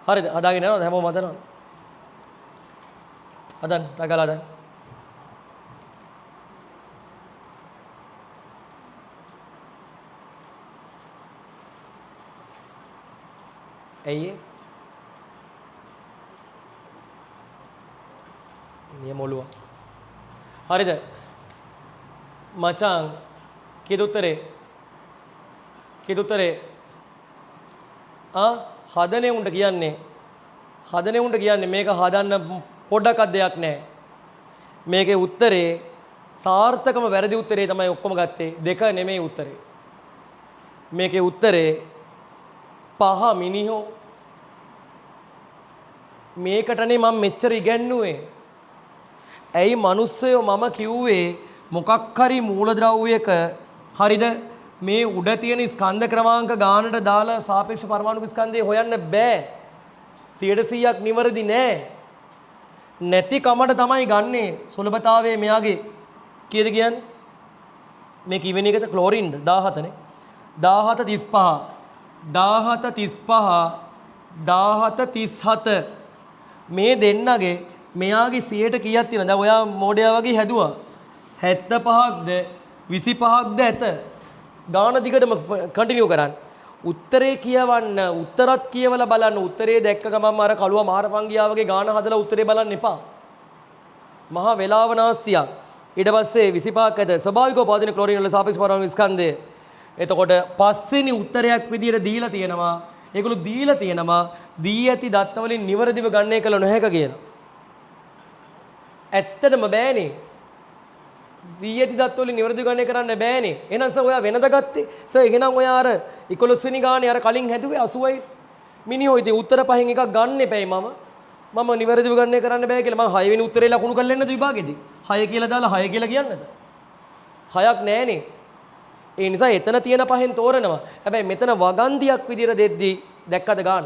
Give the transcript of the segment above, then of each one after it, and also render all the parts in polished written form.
හරිද? හදාගෙන යනවා හැමෝම හදනවා. හදන්න, රගලා හදන්න. ඇයි නියම ඔළුව. හරිද? මචං කීයද උත්තරේ? හදනේ උන්ට කියන්නේ මේක හදන්න පොඩ්ඩක්වත් දෙයක් නැහැ. මේකේ උත්තරේ සාර්ථකම වැරදි උත්තරේ තමයි ඔක්කොම ගත්තේ. දෙක නෙමෙයි උත්තරේ. මේකේ උත්තරේ පහ මිනිහෝ. මේකටනේ මම මෙච්චර ඉගැන්නුවේ. ඇයි මිනිස්සයෝ මම කිව්වේ මොකක් හරි මූලද්‍රව්‍යයක හරිද මේ උඩ තියෙන ස්කන්ධ ක්‍රමාංක ගානට දාලා සාපේක්ෂ පරමාණු ස්කන්ධය හොයන්න බෑ. 100%ක් නිවැරදි නෑ. නැති කමට තමයි ගන්නෙ සුලභතාවයේ මෙයාගේ කීයද කියන්නේ? මේ කිවෙන එකද ක්ලෝරින්ද 17 නේ. 1735 මේ දෙන්නගේ මෙයාගේ 100ට කීයක් තියෙනවද? දැන් ඔයා මෝඩයා වගේ හැදුවා. 75ක්ද 25ක්ද ඇත. ගාන දිගටම කන්ටිනියු කරන්න. උත්තරේ කියවන්න, උත්තරත් කියවලා බලන්න. උත්තරේ දැක්ක ගමන්ම අර කළුවා මාරපන් ගියා වගේ ගාන හදලා උත්තරේ බලන්න එපා. මහා වේලාව නාස්තියක්. ඊට පස්සේ 25ක් ඇත. ස්වභාවිකව පවතින ක්ලෝරින් වල සාපේක්ෂ පරමාණු ස්කන්ධය. එතකොට පස්වෙනි උත්තරයක් විදියට දීලා තියෙනවා. ඒගොල්ලෝ දීලා තියෙනවා දී ඇති දත්ත වලින් නිවැරදිව ගන්න එක නොහැක කියලා. ඇත්තටම බෑනේ. දී ඇති දත්ත වලින් නිවැරදිව ගන්න කරන්න බෑනේ. එහෙනම් සර් ඔයා වෙනද ගත්තේ? සර් එහෙනම් ඔයා අර 11 වෙනි ගානේ අර කලින් හැදුවේ 80යි. මිනිහෝ ඉතින් උත්තර පහෙන් එකක් ගන්න එපැයි මම නිවැරදිව ගන්න කරන්න බෑ කියලා. මම 6 වෙනි උත්තරේ ලකුණු කරලා එන්නද විභාගෙදී? 6 කියලා දාලා 6 කියලා කියන්නද? 6ක් නෑනේ. ඒ නිසා එතන තියෙන පහෙන් තෝරනවා. හැබැයි මෙතන වගන්තියක් විදියට දෙද්දී දැක්කද ගාන?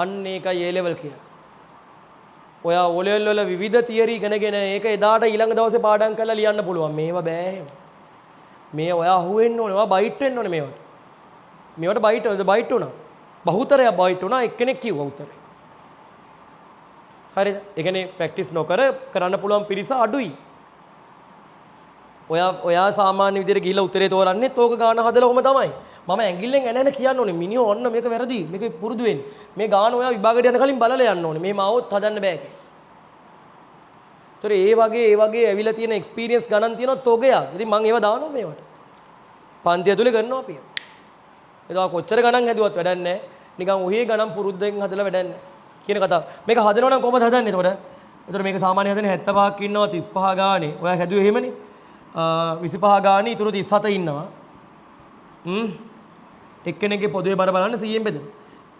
අන්න ඒකයි A level කියන්නේ. ඔයා O level වල විවිධ තියරි ඉගෙනගෙන ඒක එදාට ඊළඟ දවසේ පාඩම් කරලා ලියන්න පුළුවන්. මේවා බෑ එහෙම. මේ ඔයා අහුවෙන්න ඕනේ. ඔයා බයිට් වෙන්න ඕනේ මේවට. මේවට බයිට් වුණා. බහුතරයක් බයිට් වුණා. එක්කෙනෙක් කිව්වා උත්තරේ. හරිද? ඒ කියන්නේ ප්‍රැක්ටිස් නොකර කරන්න පුළුවන් පිරිස අඩුයි. ඔයා සාමාන්‍ය විදිහට ගිහිල්ලා උත්තරේ තෝරන්නේත් ඕක ගාන හදලා ඔහම තමයි. මම ඇඟිල්ලෙන් ඇනන කියන්න ඕනේ. මිනිහෝ ඔන්න මේක වැරදි. මේක පුරුදු වෙන්න. මේ ගාන ඔයා විභාගයට යන කලින් බලලා යන්න ඕනේ. මේ මාවොත් හදන්න බෑ කියලා. ඒතර ඒ වගේ ඇවිල්ලා තියෙන එක්ස්පීරියන්ස් ගණන් තියෙනවා තෝගයක්. ඉතින් මම ඒව දානවා මේවට. පන්තිය ඇතුලේ කරනවා අපි. ඒක කොච්චර ගණන් හැදුවත් වැඩක් නැහැ. නිකන් ඔහේ ගණන් පුරුද්දෙන් හදලා වැඩක් නැහැ. කියන කතාව. මේක හදනවා නම් කොහොමද හදන්නේ එතකොට? එතකොට මේක සාමාන්‍ය හදන්නේ 75ක් ඉන්නවා 35 ගානේ. ඔයා හැදුවේ එහෙමනේ. 25 ගානේ ඊටු 37 ඉන්නවා. එක්කෙනෙක්ගේ පොදුවේ බර බලන්න 100ෙන් බෙදමු.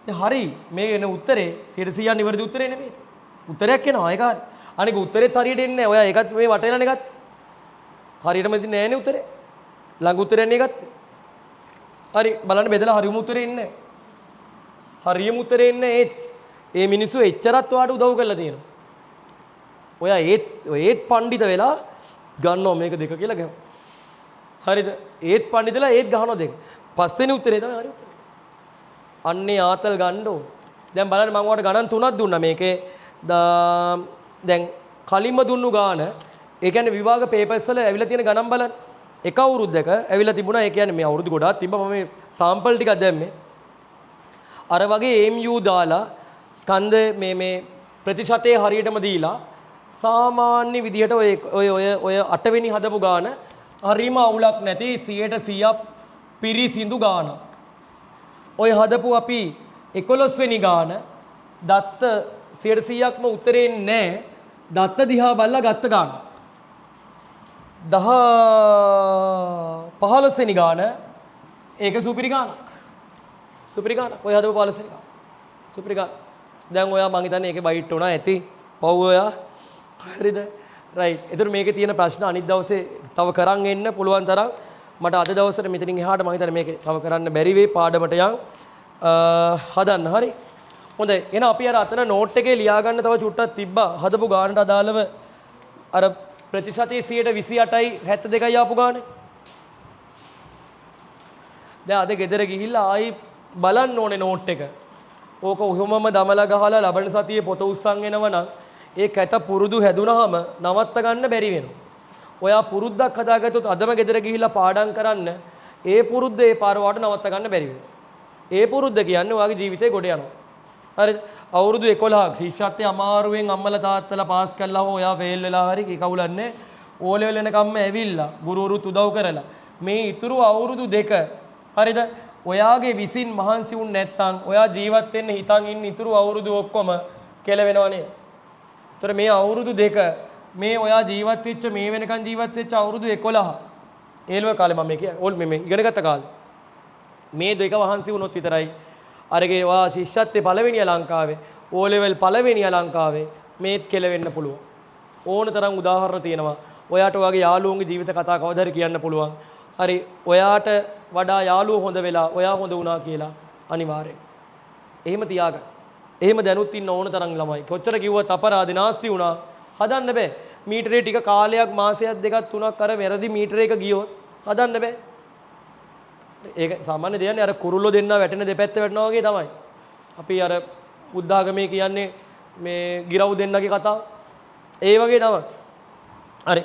ඉතින් හරි මේ එන උත්තරේ 100% නිවැරදි උත්තරේ නෙමෙයි. උත්තරයක් එනවා ඒක හරි. අනික උත්තරෙත් හරියට එන්නේ නැහැ. ඔයා ඒකත් මේ වටේනනේ ගත්තේ. හරියටම ඉතින් නෑනේ උත්තරේ. ළඟ උත්තරයක් නේ ගත්තේ. හරි බලන්න බෙදලා හරියම උත්තරේ ඉන්නේ. හරියම උත්තරේ ඉන්නේ ඒ මිනිස්සු එච්චරත් ඔයාට උදව් කරලා තියෙනවා. ඔයා ඒත් පඬිත වෙලා ගන්නවා මේක දෙක කියලා ගහනවා. හරිද? ඒත් පඬිතලා ඒත් ගහනවා දෙක. පස්වෙනි උත්තරේ තමයි හරි උත්තරේ. අන්නේ ආතල් ගන්න ඕන. දැන් බලන්න මම ඔයාලට ගණන් තුනක් දුන්නා මේකේ. දැන් කලින්ම දුන්නු ගාන ඒ කියන්නේ විභාග පේපර්ස් වල ඇවිල්ලා තියෙන ගණන් බලන්න. එක අවුරුද්දක ඇවිල්ලා තිබුණා. ඒ කියන්නේ මේ අවුරුදු ගොඩාක් තිබ්බා. මම මේ සාම්පල් ටිකක් දැම්මේ. අර වගේ MU දාලා ස්කන්ධ මේ ප්‍රතිශතයේ හරියටම දීලා සාමාන්‍ය විදිහට ඔය 8 වෙනි හදපු ගාන හරිම අවුලක් නැති 100% පිරිසිදු ගානක්. ඔය හදපු අපි 11 වෙනි ගාන දත්ත 100%ක්ම උත්තරේ නැහැ. දත්ත දිහා බලලා ගත්ත ගාන. 15 වෙනි ගාන ඒක සුපිරි ගානක්. සුපිරි ගානක්. ඔය හදපු 15 වෙනි ගාන. සුපිරි ගාන. දැන් ඔයා මං හිතන්නේ ඒකේ බයිට් උනා ඇති. පව් ඔයා. හරිද? රයිට්. ඒතර මේකේ තියෙන ප්‍රශ්න අනිත් දවසේ තව කරන් එන්න පුළුවන් තරම් මට අද දවසට මෙතනින් එහාට මම හිතන්නේ මේක තව කරන්න බැරි වෙයි පාඩමට යන් හදන්න. හරි. හොඳයි. එහෙනම් අපි අර අතන නෝට් එකේ ලියා ගන්න තව චුට්ටක් තිබ්බා. හදපු ගානට අදාළව අර ප්‍රතිශතයේ 28යි 72යි ආපු ගානේ. දැන් අද ගෙදර ගිහිල්ලා ආයි බලන්න ඕනේ නෝට් එක. ඕක ඔහොමම දමලා ගහලා ලබන සතියේ පොත උස්සන් එනවා නම් ඒ කැත පුරුදු හැදුනහම නවත්ත ගන්න බැරි වෙනවා. ඔයා පුරුද්දක් හදාගත්තොත් අදම ගෙදර ගිහිල්ලා පාඩම් කරන්න ඒ පුරුද්ද ඒ පාර වට නවත්ත ගන්න බැරි වෙනවා. ඒ පුරුද්ද කියන්නේ ඔයාගේ ජීවිතේ ගොඩ යනවා. හරිද? අවුරුදු 11ක් ශිෂ්‍යත්වයේ අමාරුවෙන් අම්මලා තාත්තලා පාස් කළා හෝ ඔයා ෆේල් වෙලා හරි කී කවුලන්නේ ඕ ලෙවල් එනකම්ම ඇවිල්ලා ගුරුවරුත් උදව් කරලා මේ ඉතුරු අවුරුදු දෙක හරිද? ඔයාගේ විසින් මහන්සි වුන් නැත්නම් ඔයා ජීවත් වෙන්න හිතන් ඉන්න ඉතුරු අවුරුදු ඔක්කොම කෙලවෙනවනේ. ඒතර මේ අවුරුදු දෙක මේ ඔයා ජීවත් වෙච්ච මේ වෙනකන් ජීවත් වෙච්ච අවුරුදු 11 ඒලුව කාලේ මම කියන්නේ ඕල් මේ ඉගෙන ගත්ත කාලේ මේ දෙක වහන්සි වුණොත් විතරයි අරගේ ඔයා ශිෂ්‍යත්වයේ පළවෙනිය ලංකාවේ ඕ ලෙවල් පළවෙනිය ලංකාවේ මේත් කෙලවෙන්න පුළුවන්. ඕන තරම් උදාහරණ තියෙනවා. ඔයාට ඔයාගේ යාළුවන්ගේ ජීවිත කතා කවදා හරි කියන්න පුළුවන්. හරි ඔයාට වඩා යාළුවෝ හොඳ වෙලා ඔයා හොඳ වුණා කියලා අනිවාර්යෙන්. එහෙම තියාගන්න. එහෙම දැනුත් ඉන්න ඕන තරම් ළමයි. කොච්චර කිව්වත් අපරාධ නාස්ති වුණා හදන්න බෑ. මීටරේ ටික කාලයක් මාසයක් දෙකක් තුනක් අර වැරදි මීටරයක ගියොත් හදන්න බෑ. ඒක සාමාන්‍ය දෙයක් නේ. අර කුරුල්ලෝ දෙන්න වැටෙන දෙපැත්ත වැටෙනවා වගේ තමයි. අපි අර බුද්ධාගමේ කියන්නේ මේ ගිරව් දෙන්නගේ කතාව. ඒ වගේ තමයි. හරි